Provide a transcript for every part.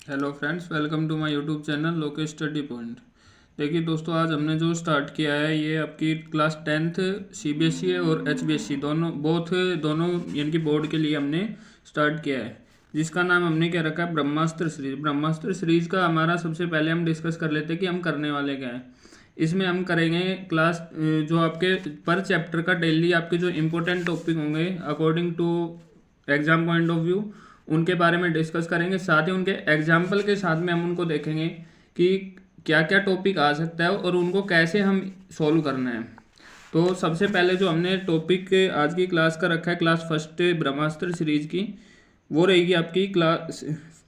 Hello friends, welcome to my YouTube channel Lokesh study point. देखिए दोस्तों, आज हमने जो स्टार्ट किया है ये आपकी क्लास 10th सीबीएसई और एचबीएसई दोनों यानी कि बोर्ड के लिए हमने स्टार्ट किया है, जिसका नाम हमने क्या रखा है, ब्रह्मास्त्र सीरीज। ब्रह्मास्त्र सीरीज का हमारा सबसे पहले हम डिस्कस कर लेते हैं कि हम करने वाले क्या हैं। इसमें हम करेंगे क्लास जो आपके पर चैप्टर का डेली आपके जो इम्पोर्टेंट टॉपिक होंगे according to exam point of view, उनके बारे में डिस्कस करेंगे। साथ ही उनके एग्जाम्पल के साथ में हम उनको देखेंगे कि क्या क्या टॉपिक आ सकता है और उनको कैसे हम सॉल्व करना है। तो सबसे पहले जो हमने टॉपिक आज की क्लास का रखा है, क्लास फर्स्ट ब्रह्मास्त्र सीरीज की, वो रहेगी आपकी class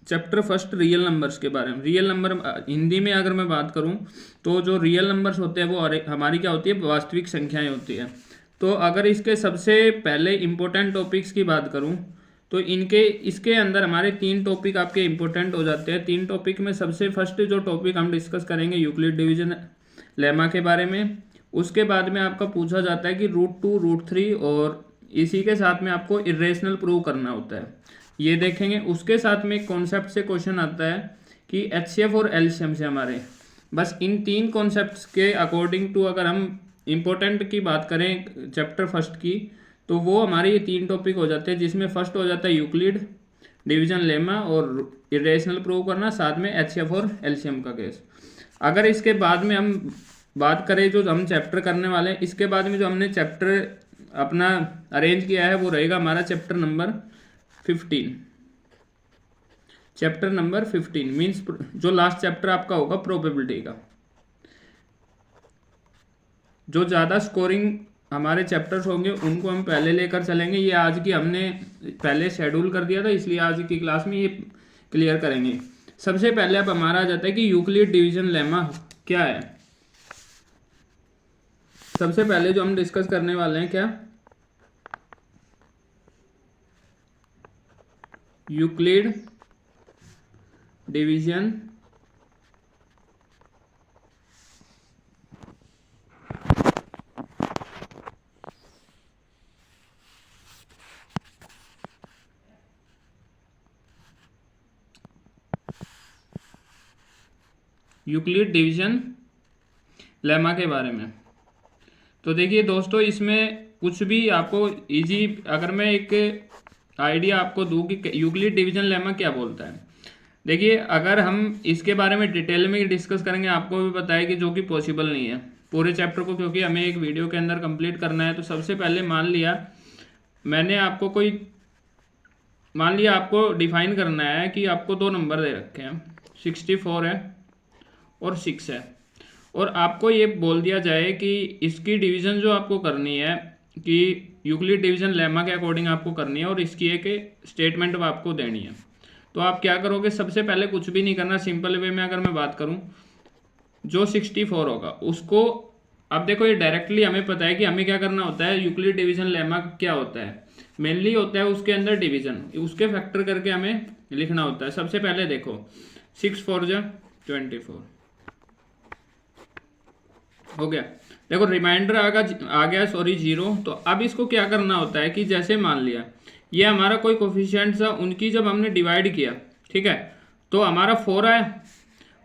chapter first real numbers के बारे में। रियल नंबर हिंदी में अगर मैं बात करूं तो जो रियल नंबर्स होते हैं वो हमारी क्या होती है, वास्तविक संख्याएं होती है। तो अगर इसके सबसे पहले इम्पोर्टेंट टॉपिक्स की बात करूं तो इसके अंदर हमारे 3 टॉपिक आपके इम्पोर्टेंट हो जाते हैं। 3 टॉपिक में सबसे फर्स्ट जो टॉपिक हम डिस्कस करेंगे यूक्लिड डिवीजन लेमा के बारे में। उसके बाद में आपका पूछा जाता है कि रूट 2 रूट 3, और इसी के साथ में आपको इरेशनल प्रूव करना होता है, ये देखेंगे। उसके साथ में कॉन्सेप्ट से क्वेश्चन आता है कि एचसीएफ और एलसीएम से हमारे, बस इन 3 कॉन्सेप्ट्स के अकॉर्डिंग टू अगर हम इम्पोर्टेंट की बात करें चैप्टर फर्स्ट की, तो वो हमारे ये 3 टॉपिक हो जाते हैं, जिसमें फर्स्ट हो जाता है यूक्लिड डिवीजन लेमा और इरेशनल प्रूव करना, साथ में एचसीएफ और एलसीएम का केस। अगर इसके बाद में हम बात करें जो हम चैप्टर करने वाले हैं, इसके बाद में जो हमने चैप्टर अपना अरेंज किया है वो रहेगा हमारा chapter number 15। Chapter number 15 means जो लास्ट चैप्टर आपका होगा प्रोबेबिलिटी का। जो ज़्यादा स्कोरिंग हमारे चैप्टर्स होंगे उनको हम पहले लेकर चलेंगे। ये आज की हमने पहले शेड्यूल कर दिया था, इसलिए आज की क्लास में ये क्लियर करेंगे। सबसे पहले अब हमारा आ जाता है कि यूक्लिड डिवीजन लेमा क्या है। सबसे पहले जो हम डिस्कस करने वाले हैं, क्या, Euclid division Euclid division lemma के बारे में। तो देखिए दोस्तों, इसमें कुछ भी आपको इजी, अगर मैं एक आइडिया आपको दूं कि यूक्लिड डिवीजन लेमा क्या बोलता है। देखिए, अगर हम इसके बारे में डिटेल में डिस्कस करेंगे, आपको भी पता है कि जो कि पॉसिबल नहीं है पूरे चैप्टर को, क्योंकि हमें एक वीडियो के अंदर कंप्लीट करना है। तो सबसे पहले मान लिया आपको डिफाइन करना है कि आपको 2 नंबर दे रखे हैं, 64 है और 6 है, और आपको ये बोल दिया जाए कि इसकी डिवीज़न जो आपको करनी है कि यूक्लिड डिवीजन लेमा के अकॉर्डिंग आपको करनी है, और इसकी एक स्टेटमेंट आपको देनी है। तो आप क्या करोगे, सबसे पहले कुछ भी नहीं करना, सिंपल वे में अगर मैं बात करूं, जो 64 होगा उसको, अब देखो ये डायरेक्टली हमें पता है कि हमें क्या करना होता है। यूक्लिड डिवीजन लेमा क्या होता है, मेनली होता है उसके अंदर डिवीजन, उसके फैक्टर करके हमें लिखना होता है। सबसे पहले देखो 6 4 जा 24 हो गया। देखो रिमाइंडर आ गया 0। तो अब इसको क्या करना होता है कि जैसे मान लिया ये हमारा कोई कोफिशिएंट था, उनकी जब हमने डिवाइड किया, ठीक है, तो हमारा 4 आया।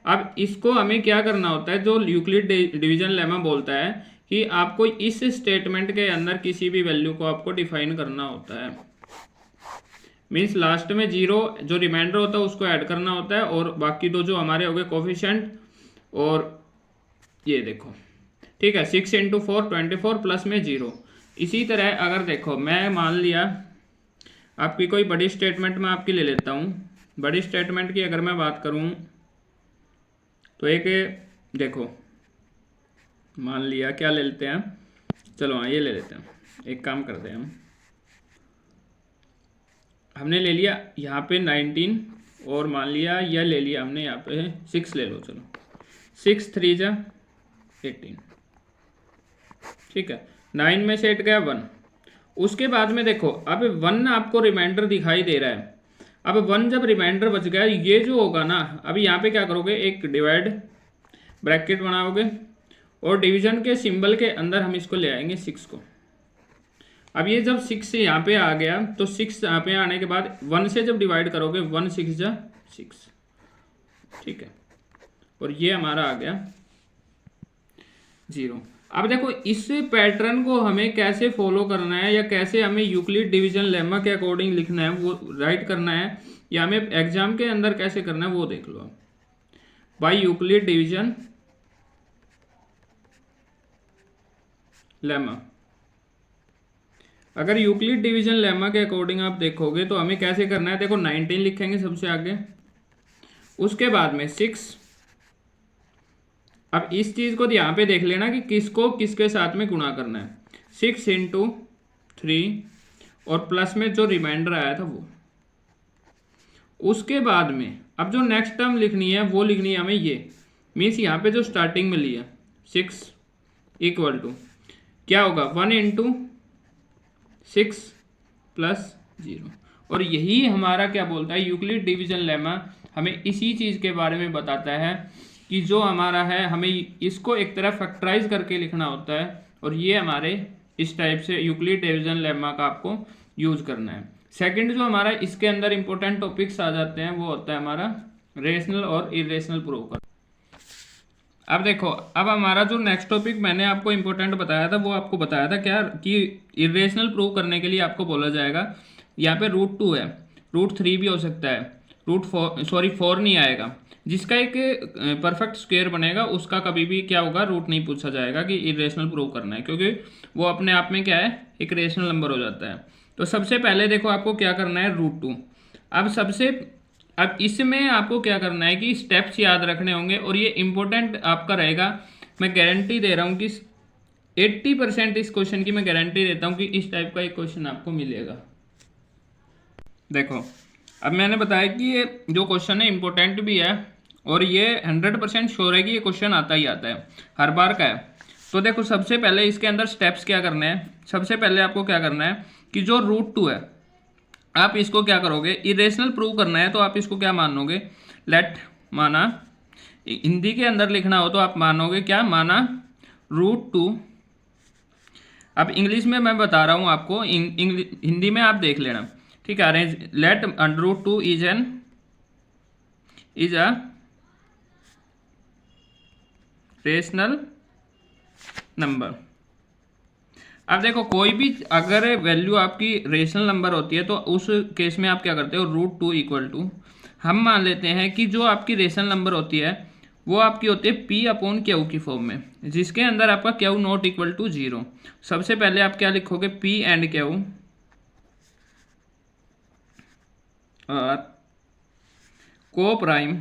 अब इसको हमें क्या करना होता है, जो यूक्लिड डिवीजन लेमा बोलता है कि आपको इस स्टेटमेंट के अंदर किसी भी वैल्यू को आपको डिफाइन करना होता है। मीन्स लास्ट में 0 जो रिमाइंडर होता है उसको ऐड करना होता है, और बाकी दो जो हमारे हो गए कोफिशिएंट, और ये देखो, ठीक है, 6 × 4 24 प्लस में 0। इसी तरह अगर देखो मैं मान लिया आपकी कोई बड़ी स्टेटमेंट मैं आपकी ले लेता हूँ। बड़ी स्टेटमेंट की अगर मैं बात करूँ तो एक देखो, मान लिया क्या ले लेते हैं, चलो हाँ ये ले लेते हैं। एक काम करते हैं, हमने ले लिया यहाँ पे 19, और मान लिया यह ले लिया हमने यहाँ पे 6 ले लो, चलो 6 3 जा 18, ठीक है। 9 में से 8 गया 1। उसके बाद में देखो अब 1 आपको रिमाइंडर दिखाई दे रहा है। अब 1 जब रिमाइंडर बच गया, ये जो होगा ना, अभी यहाँ पे क्या करोगे, एक डिवाइड ब्रैकेट बनाओगे, और डिवीजन के सिंबल के अंदर हम इसको ले आएंगे 6 को। अब ये जब 6 यहाँ पे आ गया, तो 6 यहाँ पे आने के बाद 1 से जब डिवाइड करोगे, 1 6 जा 6, ठीक है, और ये हमारा आ गया 0। अब देखो इस पैटर्न को हमें कैसे फॉलो करना है या कैसे हमें यूक्लिड डिवीजन लेमा के अकॉर्डिंग लिखना है, वो राइट करना है, या हमें एग्जाम के अंदर कैसे करना है वो देख लो। बाय यूक्लिड डिवीजन लेमा, अगर यूक्लिड डिवीजन लेमा के अकॉर्डिंग आप देखोगे तो हमें कैसे करना है, देखो 19 लिखेंगे सबसे आगे, उसके बाद में 6। अब इस चीज को यहाँ पे देख लेना कि किसको किसके साथ में गुणा करना है, 6 × 3 और प्लस में जो रिमाइंडर आया था वो। उसके बाद में अब जो नेक्स्ट टर्म लिखनी है वो लिखनी है हमें ये, मीन्स यहाँ पे जो स्टार्टिंग में लिया 6 इक्वल टू क्या होगा 1 × 6 प्लस 0। और यही हमारा क्या बोलता है यूक्लिड डिवीजन लेमा, हमें इसी चीज़ के बारे में बताता है कि जो हमारा है हमें इसको एक तरह फैक्टराइज करके लिखना होता है, और ये हमारे इस टाइप से यूक्लिड डिवीजन लेमा का आपको यूज करना है। सेकंड जो हमारा इसके अंदर इंपॉर्टेंट टॉपिक्स आ जाते हैं वो होता है हमारा रेशनल और इरेशनल प्रूव कर। अब देखो, अब हमारा जो नेक्स्ट टॉपिक मैंने आपको इंपॉर्टेंट बताया था वो आपको बताया था क्या कि इरेशनल प्रूव करने के लिए आपको बोला जाएगा यहाँ पे √2 है, √3 भी हो सकता है, √4 नहीं आएगा, जिसका एक परफेक्ट स्क्वायर बनेगा उसका कभी भी क्या होगा रूट नहीं पूछा जाएगा कि इरेशनल प्रूव करना है, क्योंकि वो अपने आप में क्या है एक रेशनल नंबर हो जाता है। तो सबसे पहले देखो आपको क्या करना है √2। अब इसमें आपको क्या करना है कि स्टेप्स याद रखने होंगे, और ये इंपॉर्टेंट आपका रहेगा। मैं गारंटी दे रहा हूँ कि 80% इस क्वेश्चन की मैं गारंटी देता हूँ कि इस टाइप का एक क्वेश्चन आपको मिलेगा। देखो अब मैंने बताया कि ये जो क्वेश्चन है इंपॉर्टेंट भी है, और ये 100% श्योर है कि ये क्वेश्चन आता ही आता है, हर बार का है। तो देखो सबसे पहले इसके अंदर स्टेप्स क्या करने हैं, सबसे पहले आपको क्या करना है कि जो √2 है आप इसको क्या करोगे, इरेशनल प्रूव करना है तो आप इसको क्या मानोगे, लेट माना, हिंदी के अंदर लिखना हो तो आप मानोगे क्या, माना √2। अब इंग्लिश में मैं बता रहा हूँ आपको, हिंदी में आप देख लेना, ठीक है। Arrange let √2 is a rational number. अब देखो कोई भी अगर वैल्यू आपकी रेशनल नंबर होती है तो उस केस में आप क्या करते हो, √2 इक्वल टू, हम मान लेते हैं कि जो आपकी रेशनल नंबर होती है वो आपकी होती है P/Q की फॉर्म में, जिसके अंदर आपका Q नॉट इक्वल टू 0। सबसे पहले आप क्या लिखोगे, P&Q और को प्राइम,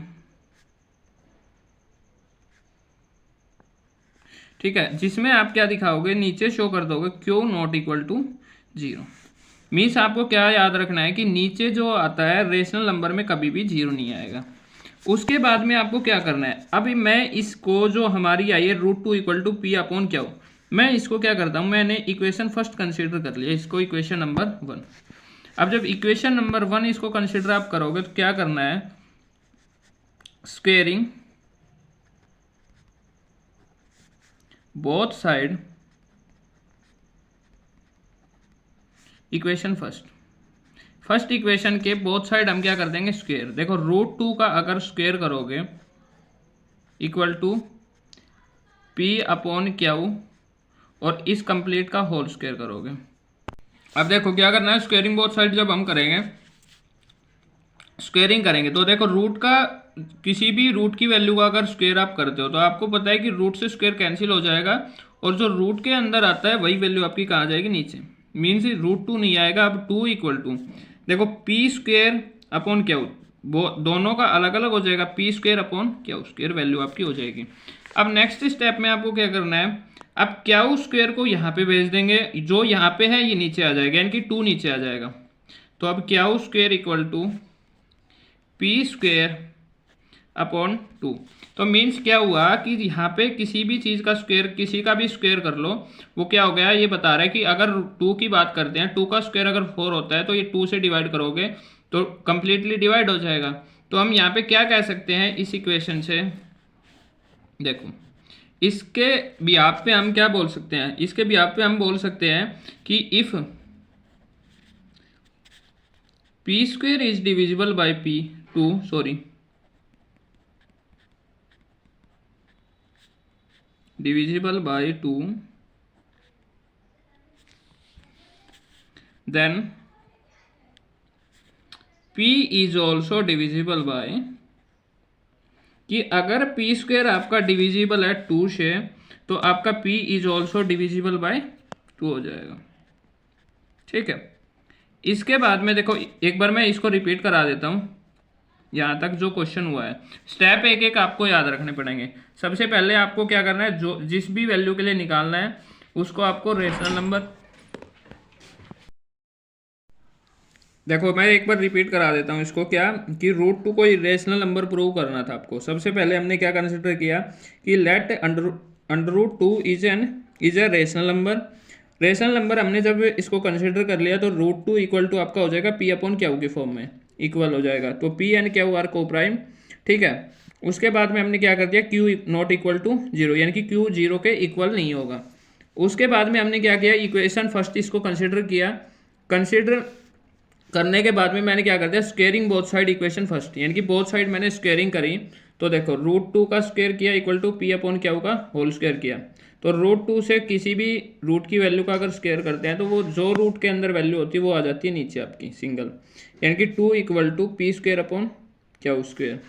ठीक है, जिसमें आप क्या दिखाओगे, नीचे शो कर दोगे Q not equal to 0। Means आपको क्या याद रखना है कि नीचे जो आता है रेशनल नंबर में कभी भी 0 नहीं आएगा। उसके बाद में आपको क्या करना है, अभी मैं इसको जो हमारी आई है √2 इक्वल टू P/Q, मैं इसको क्या करता हूँ, मैंने इक्वेशन फर्स्ट कंसिडर कर लिया, इसको इक्वेशन नंबर 1। अब जब इक्वेशन नंबर 1 इसको कंसिडर आप करोगे तो क्या करना है, squaring both side equation first equation के बोथ साइड हम क्या कर देंगे, स्क्वेयर। देखो √2 का अगर स्क्वेयर करोगे इक्वल टू P/Q और इस कंप्लीट का होल स्क्वेयर करोगे। अब देखो क्या करना है, स्क्वेयरिंग बोथ साइड जब हम करेंगे, स्क्वेयरिंग करेंगे तो देखो रूट का किसी भी रूट की वैल्यू का अगर स्क्वेयर आप करते हो तो आपको पता है कि रूट से स्क्वेयर कैंसिल हो जाएगा, और जो रूट के अंदर आता है वही वैल्यू आपकी कहाँ जाएगी, नीचे। मीन्स √2 नहीं आएगा। अब 2 इक्वल टू देखो P/Q वो दोनों का अलग अलग हो जाएगा, P/Q वैल्यू आपकी हो जाएगी। अब नेक्स्ट स्टेप में आपको क्या करना है, अब Q² को यहाँ पे भेज देंगे, जो यहाँ पे है ये नीचे आ जाएगा, यानी कि 2 नीचे आ जाएगा। तो अब Q² इक्वल टू P/2। तो मीन्स क्या हुआ कि यहाँ पे किसी भी चीज़ का स्क्वायर, किसी का भी स्क्वायर कर लो, वो क्या हो गया, ये बता रहा है कि अगर 2 की बात करते हैं, 2 का स्क्वायर अगर 4 होता है तो ये 2 से डिवाइड करोगे तो कंप्लीटली डिवाइड हो जाएगा। तो हम यहाँ पे क्या कह सकते हैं इस इक्वेशन से, देखो इसके बिहाफ पे हम क्या बोल सकते हैं, इसके बिहाफ पे हम बोल सकते हैं कि if P² is divisible by P2, divisible by 2, then p is also divisible by, कि अगर पी स्क्वेयर आपका डिविजिबल है 2 से तो आपका p is also divisible by 2 हो जाएगा। ठीक है, इसके बाद में देखो एक बार मैं इसको रिपीट करा देता हूँ यहाँ तक जो क्वेश्चन हुआ है। स्टेप एक एक आपको याद रखने पड़ेंगे। सबसे पहले आपको क्या करना है, जो जिस भी वैल्यू के लिए निकालना है उसको आपको रेशनल नंबर, देखो मैं एक बार रिपीट करा देता हूँ इसको, क्या कि √2 को रेशनल नंबर प्रूव करना था आपको। सबसे पहले हमने क्या कंसिडर किया कि let under root 2 is a rational number. Rational number हमने जब इसको कंसिडर कर लिया तो √2 इक्वल टू आपका हो जाएगा p अपॉन क्यू के फॉर्म में, इक्वल हो जाएगा। तो p एंड क्यू आर को प्राइम। ठीक है, उसके बाद में हमने क्या कर दिया, q नॉट इक्वल टू 0, यानी कि q 0 के इक्वल नहीं होगा। उसके बाद में हमने क्या किया, इक्वेशन फर्स्ट इसको कंसिडर किया। कंसिडर करने के बाद में मैंने क्या कर दिया, squaring both side equation first, यानी कि बोथ साइड मैंने स्क्वेयरिंग करी। तो देखो √2 का स्क्वेयर किया equal to p upon Q का होल स्क्वेयर किया। तो √2 से किसी भी रूट की वैल्यू का अगर स्क्वेयर करते हैं तो वो जो रूट के अंदर वैल्यू होती है वो आ जाती है नीचे आपकी सिंगल, यानी कि 2 equal to p square upon Q square.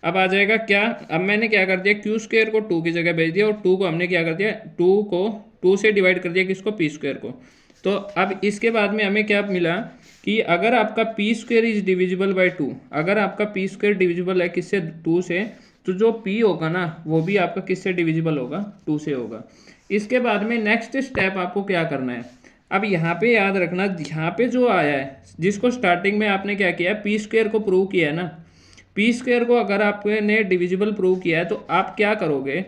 अब आ जाएगा क्या, अब मैंने क्या कर दिया, क्यू स्क्वेयर को 2 की जगह भेज दिया और 2 को हमने क्या कर दिया, 2 को 2 से डिवाइड कर दिया किसको, p स्क्वेयर को। तो अब इसके बाद में हमें क्या मिला कि अगर आपका p square is divisible by 2, अगर आपका p स्क्वेयर डिविजिबल है किससे, 2 से, तो जो p होगा ना वो भी आपका किससे डिविजिबल होगा, 2 से होगा। इसके बाद में नेक्स्ट स्टेप आपको क्या करना है, अब यहाँ पे याद रखना, यहाँ पे जो आया है जिसको स्टार्टिंग में आपने क्या किया, p स्क्वेयर को प्रूव किया है ना, p स्क्वेयर को अगर आपने डिविजिबल प्रूव किया है तो आप क्या करोगे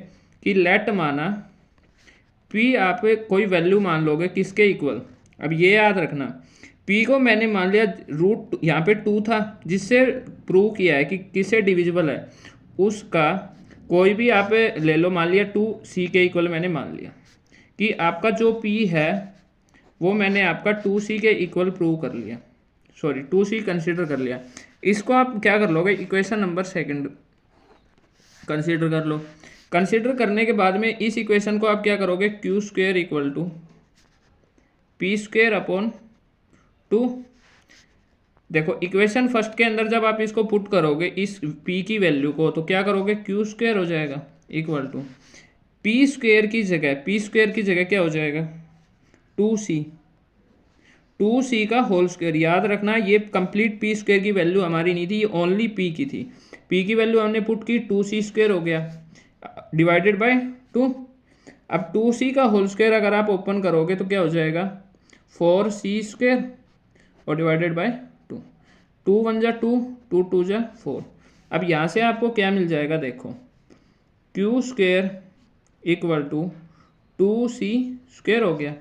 कि लेट माना p आप कोई वैल्यू मान लोगे किसके इक्वल। अब ये याद रखना, p को मैंने मान लिया रूट यहाँ पे 2 था जिससे प्रूव किया है कि किससे डिविजिबल है, उसका कोई भी आप ले लो, मान लिया 2c के इक्वल मैंने मान लिया कि आपका जो p है वो मैंने आपका 2c के इक्वल प्रूव कर लिया, सॉरी 2c कंसीडर कर लिया। इसको आप क्या कर लोगे, इक्वेशन नंबर सेकंड कंसीडर कर लो। कंसीडर करने के बाद में इस इक्वेशन को आप क्या करोगे, Q square equal to p square upon 2। देखो इक्वेशन फर्स्ट के अंदर जब आप इसको पुट करोगे इस p की वैल्यू को, तो क्या करोगे, क्यू स्क्वेयर हो जाएगा इक्वल टू p स्क्वेयर की जगह क्या हो जाएगा, 2c का होल स्क्वेयर। याद रखना ये कंप्लीट p स्क्वेयर की वैल्यू हमारी नहीं थी, ये ओनली p की थी। p की वैल्यू हमने पुट की, 2c स्क्वेयर हो गया डिवाइडेड बाय 2। अब 2c का होल स्क्वेयर अगर आप ओपन करोगे तो क्या हो जाएगा, 4c स्क्वेयर और डिवाइडेड बाय 2। 2 1 जा 2, 2 2 जा 4। अब यहाँ से आपको क्या मिल जाएगा, देखो Q square equal to 2c square हो गया।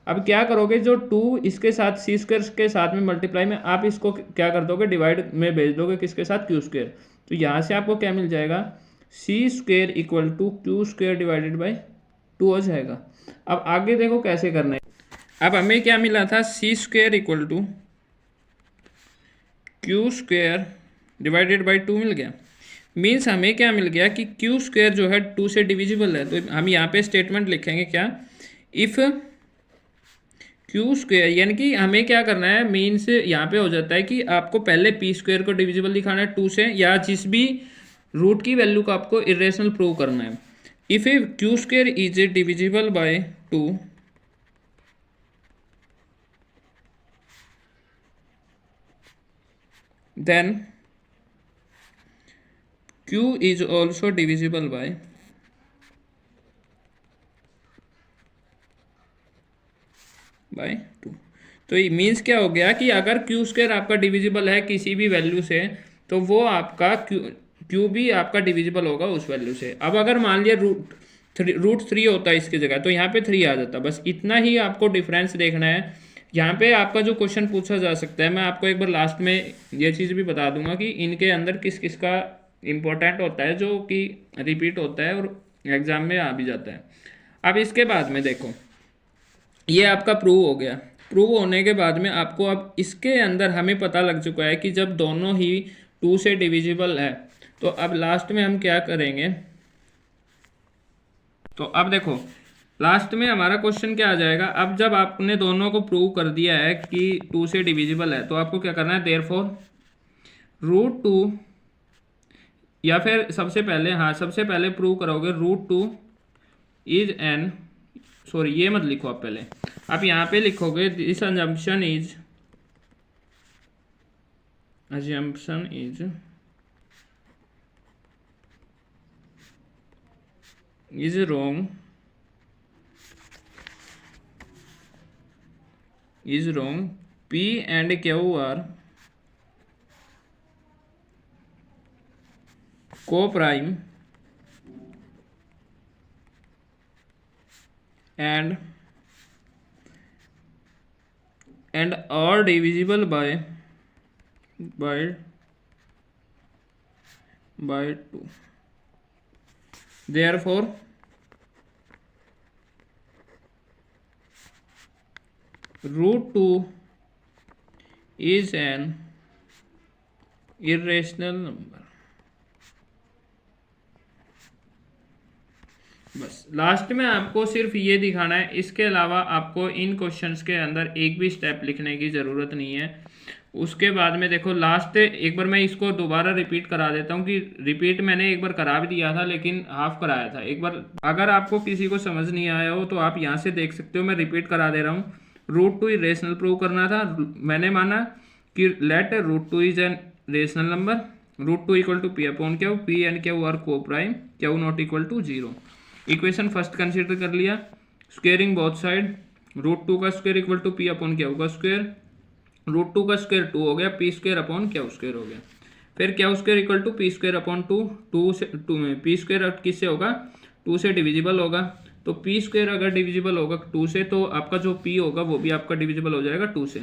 अब क्या करोगे, जो 2 इसके साथ c स्क्वेयर के साथ में मल्टीप्लाई में आप इसको क्या कर दोगे, डिवाइड में भेज दोगे किसके साथ, क्यू स्क्वेयर। तो यहाँ से आपको क्या मिल जाएगा, c square equal to Q square divided by 2 हो जाएगा। अब आगे देखो कैसे करना है। अब हमें क्या मिला था, c square equal to Q square divided by 2 मिल गया। मीन्स हमें क्या मिल गया कि क्यू स्क्वेयर जो है 2 से डिविजिबल है। तो हम यहाँ पे स्टेटमेंट लिखेंगे क्या, इफ़ क्यू स्क्वेयर, यानी कि हमें क्या करना है, मीन्स यहाँ पे हो जाता है कि आपको पहले p स्क्वेयर को डिविजिबल दिखाना है 2 से, या जिस भी रूट की वैल्यू को आपको इरेशनल प्रूव करना है। If a Q square is divisible by 2 then q is also divisible by 2। तो ये मीन्स क्या हो गया कि अगर क्यू स्क्वायर आपका डिविजिबल है किसी भी वैल्यू से तो वो आपका क्यू भी आपका डिविजिबल होगा उस वैल्यू से। अब अगर मान लिया रूट 3 होता है इसकी जगह, तो यहाँ पे 3 आ जाता। बस इतना ही आपको डिफरेंस देखना है। यहाँ पे आपका जो क्वेश्चन पूछा जा सकता है, मैं आपको एक बार लास्ट में ये चीज़ भी बता दूंगा कि इनके अंदर किस किस का इम्पोर्टेंट होता है जो कि रिपीट होता है और एग्जाम में आ भी जाता है। अब इसके बाद में देखो ये आपका प्रूव हो गया। प्रूव होने के बाद में आपको अब इसके अंदर हमें पता लग चुका है कि जब दोनों ही 2 से डिविजिबल है तो अब लास्ट में हम क्या करेंगे, तो अब देखो लास्ट में हमारा क्वेश्चन क्या आ जाएगा। अब जब आपने दोनों को प्रूव कर दिया है कि 2 से डिविजिबल है तो आपको क्या करना है, देयरफॉर √2, या फिर सबसे पहले प्रूव करोगे √2 इज एन, सॉरी ये मत लिखो आप, पहले आप यहाँ पे लिखोगे this assumption is wrong, P and Q are co-prime and are divisible by 2. Therefore √2 is an irrational number। बस लास्ट में आपको सिर्फ ये दिखाना है, इसके अलावा आपको इन क्वेश्चंस के अंदर एक भी स्टेप लिखने की ज़रूरत नहीं है। उसके बाद में देखो लास्ट एक बार मैं इसको दोबारा रिपीट करा देता हूँ कि रिपीट मैंने एक बार करा भी दिया था लेकिन हाफ कराया था। एक बार अगर आपको किसी को समझ नहीं आया हो तो आप यहाँ से देख सकते हो, मैं रिपीट करा दे रहा हूँ। √2 इरेशनल प्रूव करना था, मैंने माना कि let √2 is an rational number, √2 equal to P upon Q, P and Q are coprime, Q not equal to 0। Equation first consider कर लिया, स्क्वेयरिंग बोथ साइड, √2 का square equal to P upon Q का square, √2 का square 2 हो गया, P square upon Q square हो गया, फिर Q square equal to P square upon 2, 2 से 2 में P स्क्वायर किससे होगा, 2 से डिविजिबल होगा, तो P स्क्वायर अगर डिविजिबल होगा 2 से तो आपका जो P होगा वो भी आपका डिविजिबल हो जाएगा 2 से।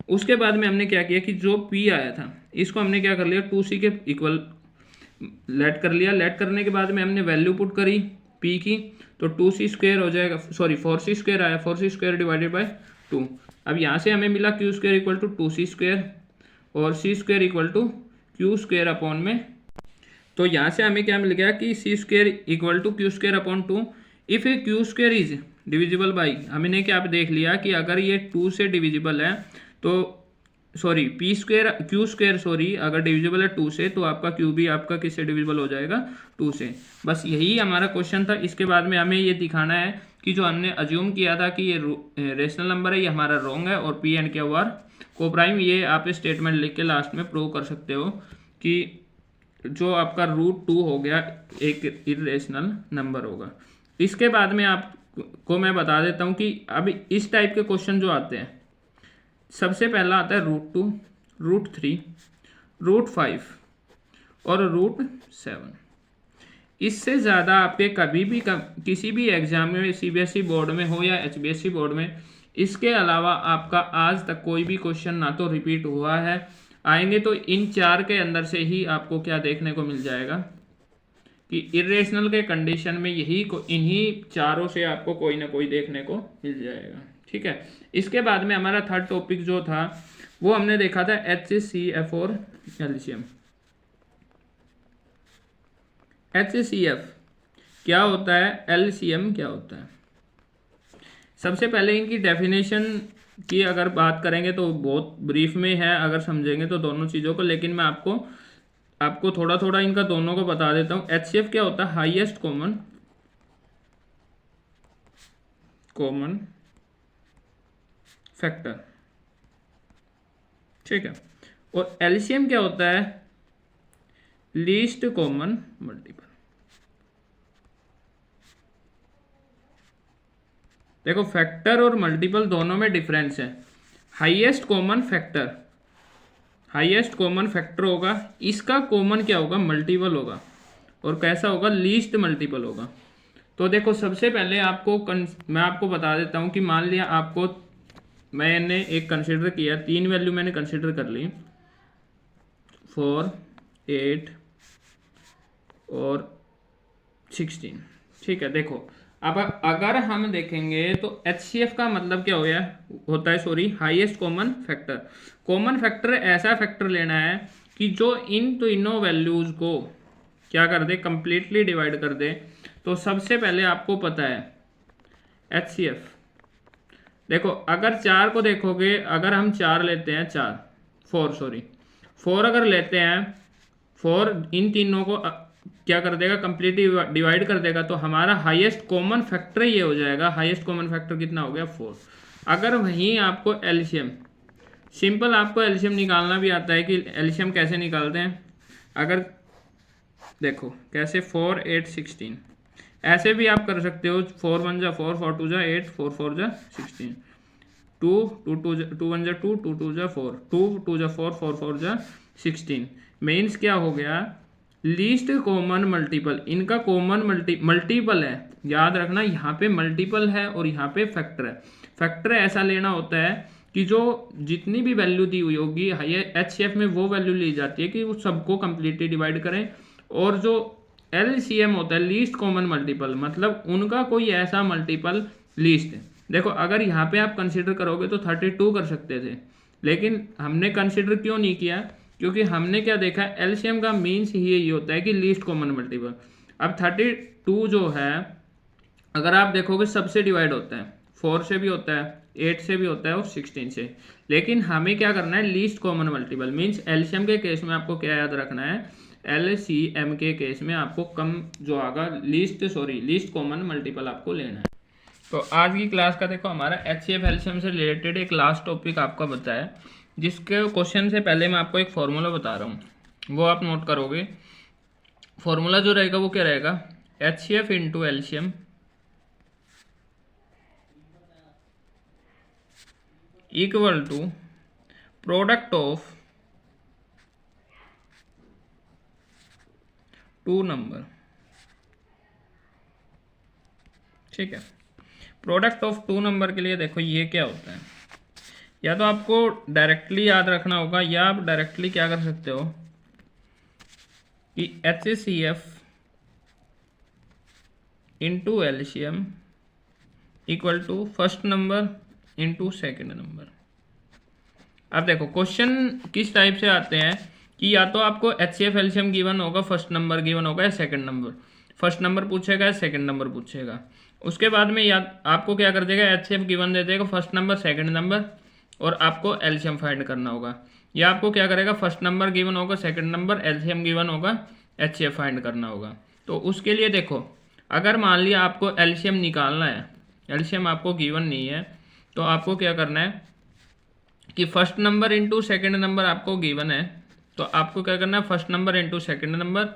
उसके बाद में हमने क्या किया कि जो P आया था इसको हमने क्या कर लिया 2C के इक्वल लेट कर लिया। लेट करने के बाद में हमने वैल्यू पुट करी P की, तो 2C स्क्वायर हो जाएगा, सॉरी 4C स्क्वायर आया, 4C स्क्वायर डिवाइडेड बाई 2। अब यहाँ से हमें मिला Q square equal to 2C square और C square equal to Q square upon में, तो यहाँ से हमें क्या मिल गया कि C square equal to Q square upon 2 if a Q square is divisible by, हमने क्या देख लिया कि अगर ये 2 से डिविजिबल है तो sorry P square Q square sorry अगर डिविजिबल है 2 से तो आपका Q भी आपका किससे डिविजिबल हो जाएगा 2 से। बस यही हमारा क्वेश्चन था। इसके बाद में हमें ये दिखाना है कि जो हमने अज्यूम किया था कि ये रेशनल नंबर है ये हमारा रॉन्ग है और P एंड Q आर को प्राइम, ये आप स्टेटमेंट लिख के लास्ट में प्रूव कर सकते हो कि जो आपका √2 हो गया एक इरेशनल नंबर होगा। इसके बाद में आपको मैं बता देता हूँ कि अब इस टाइप के क्वेश्चन जो आते हैं, सबसे पहला आता है √2, √3, √5 और √7। इससे ज़्यादा आपके कभी भी किसी भी एग्जाम में CBSE बोर्ड में हो या HBSE बोर्ड में, इसके अलावा आपका आज तक कोई भी क्वेश्चन ना तो रिपीट हुआ है, आएंगे तो इन 4 के अंदर से ही आपको क्या देखने को मिल जाएगा कि इरेशनल के कंडीशन में इन्हीं चारों से आपको कोई ना कोई देखने को मिल जाएगा। ठीक है, इसके बाद में हमारा थर्ड टॉपिक जो था वो हमने देखा था HCF और LCM। HCF क्या होता है, LCM क्या होता है। सबसे पहले इनकी डेफिनेशन की अगर बात करेंगे तो बहुत ब्रीफ में है, अगर समझेंगे तो दोनों चीज़ों को, लेकिन मैं आपको थोड़ा थोड़ा इनका दोनों को बता देता हूँ। HCF क्या होता है, हाईएस्ट कॉमन फैक्टर, ठीक है। और LCM क्या होता है, लीस्ट कॉमन मल्टीपल। देखो फैक्टर और मल्टीपल दोनों में डिफरेंस है। हाईएस्ट कॉमन फैक्टर होगा, इसका कॉमन क्या होगा, मल्टीपल होगा, और कैसा होगा, लीस्ट मल्टीपल होगा। तो देखो सबसे पहले मैं आपको बता देता हूँ कि मान लिया मैंने एक कंसिडर किया, 3 वैल्यू मैंने कंसिडर कर ली, 4, 8 और 16, ठीक है। देखो अब अगर हम देखेंगे तो HCF का मतलब क्या होता है highest common factor. Common factor ऐसा फैक्टर लेना है कि जो इन तीनों वैल्यूज को क्या कर दे, कंप्लीटली डिवाइड कर दे, तो सबसे पहले आपको पता है HCF। देखो अगर 4 को देखोगे, अगर हम 4 लेते हैं, 4 अगर लेते हैं, 4 इन तीनों को क्या कर देगा, कंप्लीटली डिवाइड कर देगा, तो हमारा हाईएस्ट कॉमन फैक्टर ये हो जाएगा। हाईएस्ट कॉमन फैक्टर कितना हो गया, 4। अगर वहीं आपको एलसीएम, सिंपल आपको एलसीएम निकालना भी आता है कि एलसीएम कैसे निकालते हैं, अगर देखो कैसे, 4 8 16, ऐसे भी आप कर सकते हो, 4 1 जा 4, 4 2 जा 8, 4 4 जा 16, 2 2 2 1 जा 2, 2 2 जा 4, 2 2 जा 4, 4 4 जा 16। मीन्स क्या हो गया, लीस्ट कॉमन मल्टीपल, इनका कॉमन मल्टीपल है। याद रखना यहाँ पे मल्टीपल है और यहाँ पे फैक्टर है। फैक्टर ऐसा लेना होता है कि जो जितनी भी वैल्यू दी हुई होगी HCF में वो वैल्यू ली जाती है कि वो सबको कंप्लीटली डिवाइड करें। और जो LCM होता है, लीस्ट कॉमन मल्टीपल, मतलब उनका कोई ऐसा मल्टीपल लीस्ट है। देखो अगर यहाँ पे आप कंसिडर करोगे तो 32 कर सकते थे, लेकिन हमने कंसिडर क्यों नहीं किया, क्योंकि हमने क्या देखा, एलसीएम का मीन्स ही यही होता है कि लीस्ट कॉमन मल्टीपल। अब 32 जो है, अगर आप देखोगे सबसे डिवाइड होता है, 4 से भी होता है, 8 से भी होता है और 16 से। लेकिन हमें क्या करना है, least common multiple. Means LCM के केस में आपको क्या याद रखना है, LCM के केस में आपको कम जो आगा लीस्ट कॉमन मल्टीपल आपको लेना है। तो आज की क्लास का देखो हमारा HCF एलसीएम से रिलेटेड एक लास्ट टॉपिक आपका बताया, जिसके क्वेश्चन से पहले मैं आपको एक फॉर्मूला बता रहा हूँ, वो आप नोट करोगे। फॉर्मूला जो रहेगा वो क्या रहेगा, HCF into LCM equal to product of 2 number. ठीक है, प्रोडक्ट ऑफ 2 नंबर के लिए देखो ये क्या होता है, या तो आपको डायरेक्टली याद रखना होगा, या आप डायरेक्टली क्या कर सकते हो कि HCF into LCM equal to first number into second number. अब देखो क्वेश्चन किस टाइप से आते हैं कि या तो आपको HCF एलसीएम गिवन होगा, फर्स्ट नंबर गिवन होगा या सेकंड नंबर, फर्स्ट नंबर पूछेगा या सेकंड नंबर पूछेगा। उसके बाद में या आपको क्या कर देगा, HCF गिवन दे देगा, फर्स्ट नंबर सेकंड नंबर, और आपको एलसीएम फाइंड करना होगा। या आपको क्या करेगा, फर्स्ट नंबर गिवन होगा, सेकंड नंबर, एलसीएम गिवन होगा, HCF फाइंड करना होगा। तो उसके लिए देखो, अगर मान लिया आपको एलसीएम निकालना है, एलसीएम आपको गिवन नहीं है, तो आपको क्या करना है कि first number into second number आपको गिवन है, तो आपको क्या करना है, first number into second number,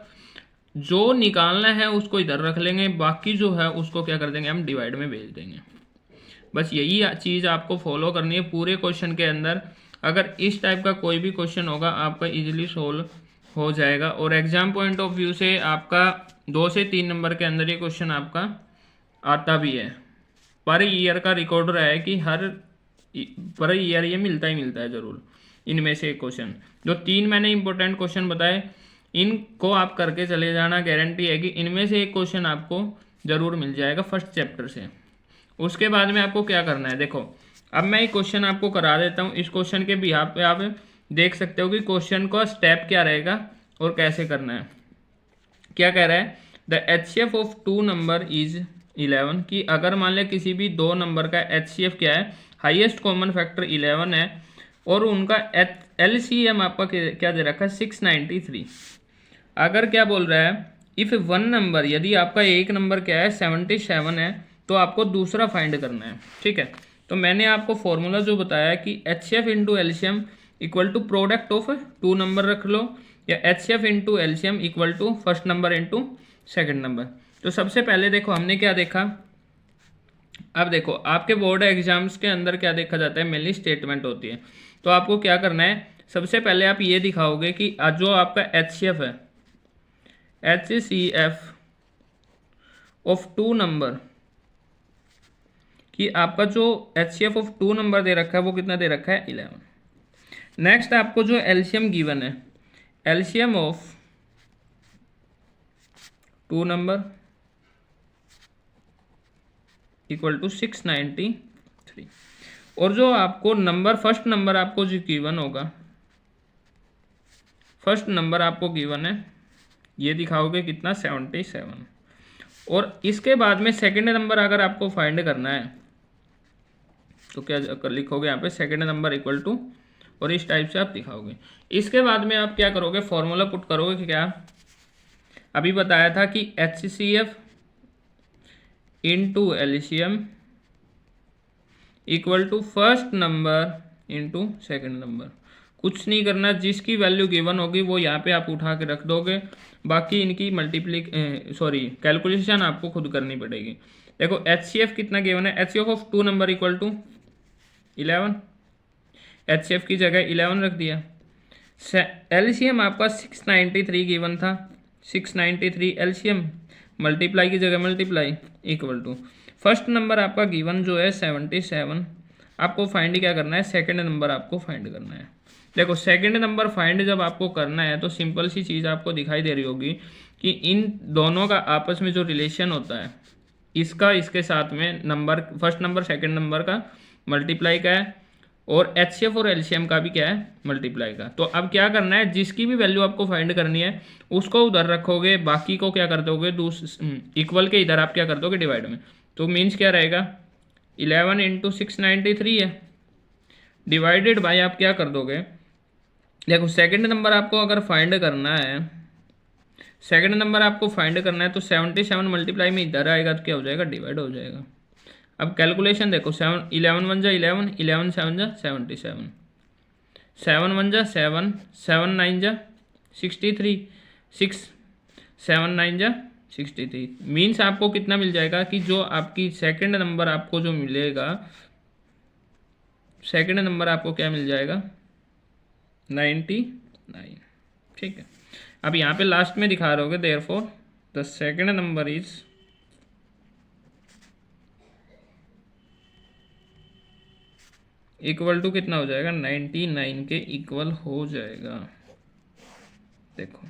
जो निकालना है उसको इधर रख लेंगे, बाकी जो है उसको क्या कर देंगे, हम डिवाइड में भेज देंगे। बस यही चीज़ आपको फॉलो करनी है पूरे क्वेश्चन के अंदर। अगर इस टाइप का कोई भी क्वेश्चन होगा आपका इजीली सोल्व हो जाएगा। और एग्जाम पॉइंट ऑफ व्यू से आपका 2 से 3 नंबर के अंदर ये क्वेश्चन आपका आता भी है। पर ईयर का रिकॉर्ड रहा है कि हर पर ईयर ये मिलता ही मिलता है ज़रूर। इनमें से एक क्वेश्चन, जो 3 मैंने इंपॉर्टेंट क्वेश्चन बताए, इनको आप करके चले जाना, गारंटी है कि इनमें से एक क्वेश्चन आपको ज़रूर मिल जाएगा फर्स्ट चैप्टर से। उसके बाद में आपको क्या करना है, देखो अब मैं एक क्वेश्चन आपको करा देता हूँ। इस क्वेश्चन के बिहाफ पे आप देख सकते हो कि क्वेश्चन का स्टेप क्या रहेगा और कैसे करना है। क्या कह रहा है, the HCF of 2 number is 11, कि अगर मान लिया किसी भी 2 नंबर का HCF क्या है, हाईएस्ट कॉमन फैक्टर 11 है, और उनका LCM आपका क्या दे रखा है, 693। अगर क्या बोल रहा है, इफ़ 1 नंबर, यदि आपका एक नंबर क्या है 77 है, तो आपको दूसरा फाइंड करना है। ठीक है, तो मैंने आपको फॉर्मूला जो बताया कि HCF into LCM equal to product of 2 number रख लो, या HCF into LCM equal to first number into second number. तो सबसे पहले देखो हमने क्या देखा, अब देखो आपके बोर्ड एग्जाम्स के अंदर क्या देखा जाता है, मेनली स्टेटमेंट होती है। तो आपको क्या करना है, सबसे पहले आप ये दिखाओगे कि जो आपका HCF है, HCF ऑफ 2 नंबर, कि आपका जो HCF ऑफ 2 नंबर दे रखा है वो कितना दे रखा है, 11। नेक्स्ट आपको जो LCM गिवन है, LCM of 2 number equal to 693, और जो आपको नंबर फर्स्ट नंबर आपको जो गिवन होगा, फर्स्ट नंबर आपको गिवन है ये दिखाओगे कितना 77। और इसके बाद में सेकंड नंबर अगर आपको फाइंड करना है तो क्या लिखोगे यहाँ पे सेकंड नंबर इक्वल टू, और इस टाइप से आप दिखाओगे। इसके बाद में आप क्या करोगे, फॉर्मूला पुट करोगे कि क्या अभी बताया था कि HCF into LCM equal to first number into second number. कुछ नहीं करना, जिसकी वैल्यू गिवन होगी वो यहाँ पे आप उठा के रख दोगे, बाकी इनकी कैलकुलेशन आपको खुद करनी पड़ेगी। देखो HCF कितना गिवन है, HCF of 2 number equal to 11, HCF की जगह 11 रख दिया। LCM आपका 693 गिवन था, 693 LCM मल्टीप्लाई की जगह multiply equal to first number आपका गिवन जो है 77। आपको फाइंड क्या करना है, सेकंड नंबर आपको फाइंड करना है। देखो सेकंड नंबर फाइंड जब आपको करना है तो सिंपल सी चीज़ आपको दिखाई दे रही होगी कि इन दोनों का आपस में जो रिलेशन होता है, इसका इसके साथ में number first number second number का मल्टीप्लाई का है, और HCF और LCM का भी क्या है, मल्टीप्लाई का। तो अब क्या करना है, जिसकी भी वैल्यू आपको फाइंड करनी है उसको उधर रखोगे, बाकी को क्या कर दोगे इक्वल के इधर आप क्या कर दोगे, डिवाइड में। तो मीन्स क्या रहेगा, 11 इंटू 693 है, डिवाइडेड बाय आप क्या कर दोगे। देखो सेकंड नंबर आपको अगर फाइंड करना है, सेकंड नंबर आपको फाइंड करना है तो 77 मल्टीप्लाई में इधर आएगा तो क्या हो जाएगा, डिवाइड हो जाएगा। अब कैलकुलेशन देखो, 11 1 जा 11, 11 7 जा 77, 7 1 जा 7, 7 9 जा 63, 6 7 9 जा 63। मीन्स आपको कितना मिल जाएगा कि जो आपकी सेकंड नंबर आपको जो मिलेगा, सेकंड नंबर आपको क्या मिल जाएगा, 99। ठीक है, अब यहाँ पे लास्ट में दिखा रहे होगे therefore the second number is equal to कितना हो जाएगा, 99 के इक्वल हो जाएगा। देखो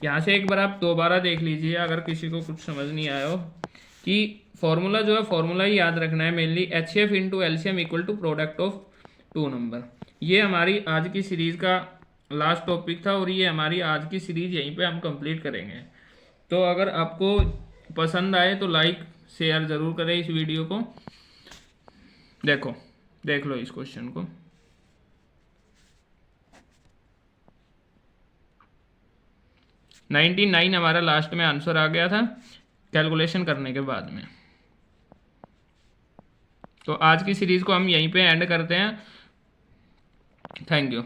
यहाँ से एक बार आप दोबारा देख लीजिए अगर किसी को कुछ समझ नहीं आया हो, कि फॉर्मूला जो है फॉर्मूला ही याद रखना है mainly, HCF into LCM equal to product of 2 number. ये हमारी आज की सीरीज़ का लास्ट टॉपिक था और ये हमारी आज की सीरीज़ यहीं पे हम कंप्लीट करेंगे। तो अगर आपको पसंद आए तो लाइक शेयर ज़रूर करें इस वीडियो को। देखो देख लो इस क्वेश्चन को, 99 हमारा लास्ट में आंसर आ गया था कैलकुलेशन करने के बाद में। तो आज की सीरीज़ को हम यहीं पे एंड करते हैं। Thank you.